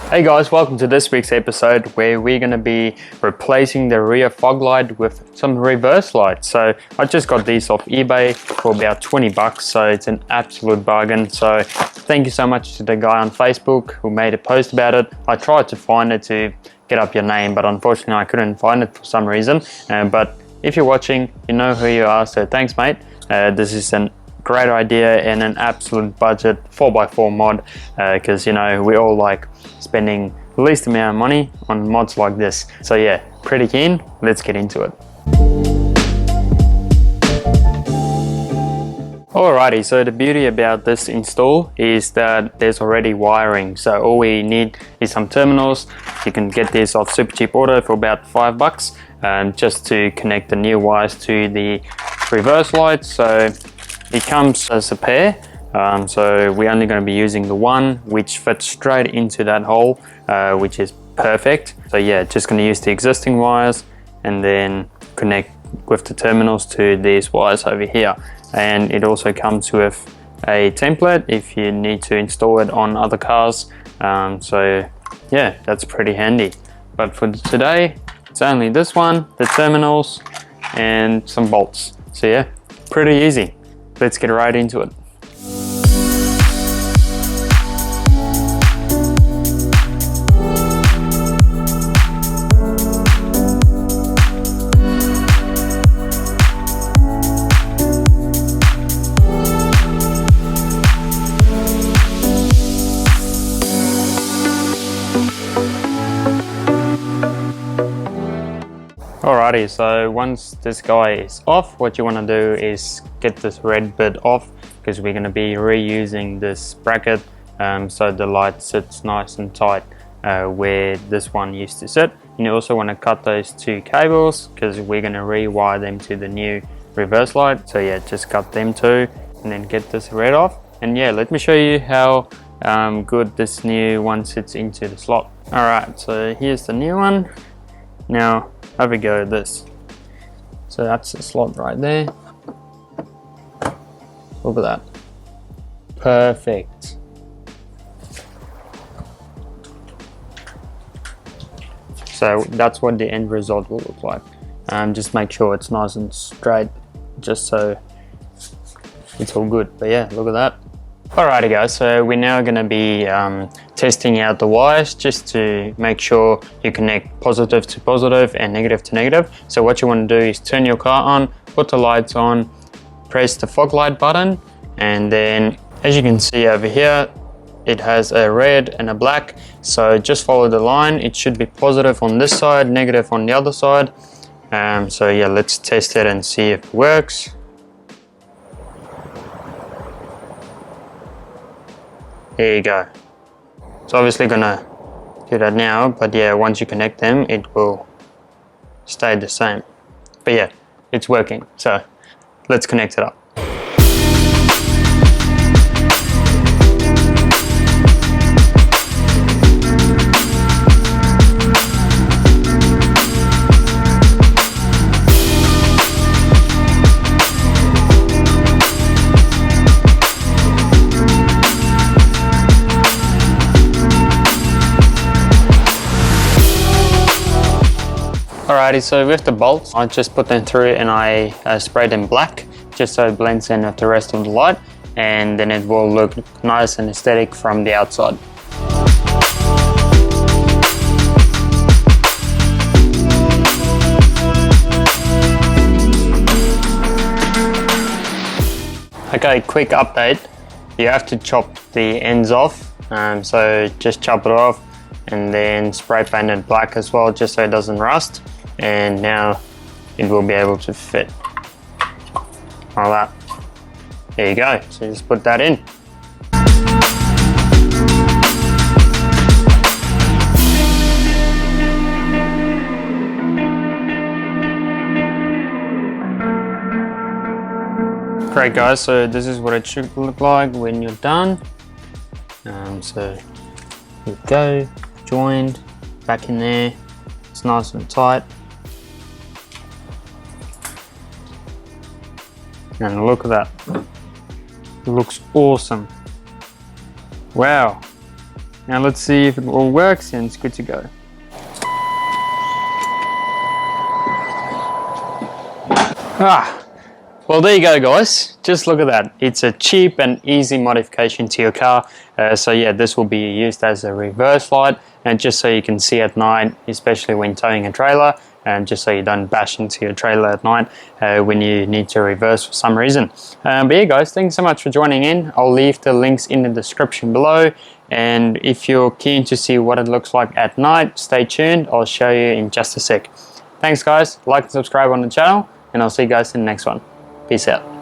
Hey guys, welcome to this week's episode where we're going to be replacing the rear fog light with some reverse lights. So I just got these off eBay for about 20 bucks, so it's an absolute bargain. So thank you so much to the guy on Facebook who made a post about it. I tried to find it to get up your name, but unfortunately I couldn't find it for some reason. But if you're watching, you know who you are, so thanks mate. This is a great idea and an absolute budget 4x4 mod, because you know we all like spending the least amount of money on mods like this. So yeah, pretty keen. Let's get into it. Alrighty, so the beauty about this install is that there's already wiring. So all we need is some terminals. You can get this off Supercheap Auto for about $5, just to connect the new wires to the reverse light. So it comes as a pair, so we're only going to be using the one which fits straight into that hole, which is perfect. So yeah, just going to use the existing wires and then connect with the terminals to these wires over here. And it also comes with a template if you need to install it on other cars. So yeah, that's pretty handy. But for today, it's only this one, the terminals and some bolts. So yeah, pretty easy. Let's get right into it. Alrighty, so once this guy is off, what you want to do is get this red bit off, because we're going to be reusing this bracket, so the light sits nice and tight where this one used to sit. And you also want to cut those two cables because we're going to rewire them to the new reverse light. So yeah, just cut them too and then get this red off. And yeah, let me show you how good this new one sits into the slot. Alright, so here's the new one. Now have a go at this. So that's the slot right there. Look at that. Perfect. So that's what the end result will look like. Just make sure it's nice and straight, just so it's all good. But yeah, look at that. Alrighty guys, so we're now going to be testing out the wires just to make sure you connect positive to positive and negative to negative. So what you want to do is turn your car on, put the lights on, press the fog light button, and then as you can see over here, it has a red and a black. So just follow the line. It should be positive on this side, negative on the other side. So yeah, let's test it and see if it works. There you go. It's obviously gonna do that now, but yeah, once you connect them, it will stay the same. But yeah, it's working. So let's connect it up. Alrighty, so with the bolts, I just put them through and I sprayed them black just so it blends in with the rest of the light, and then it will look nice and aesthetic from the outside. Okay, quick update. You have to chop the ends off, so just chop it off and then spray paint it black as well, just so it doesn't rust. And now it will be able to fit like that. There you go. So just put that in. Great guys, so this is what it should look like when you're done. So here we go, joined, back in there. It's nice and tight. And look at that. It looks awesome. Wow. Now let's see if it all works, and it's good to go. Well, there you go, guys. Just look at that. It's a cheap and easy modification to your car. So yeah, this will be used as a reverse light, and just so you can see at night, especially when towing a trailer, and just so you don't bash into your trailer at night when you need to reverse for some reason. But yeah, guys, thanks so much for joining in. I'll leave the links in the description below. And if you're keen to see what it looks like at night, stay tuned. I'll show you in just a sec. Thanks, guys. Like and subscribe on the channel, and I'll see you guys in the next one. Peace out.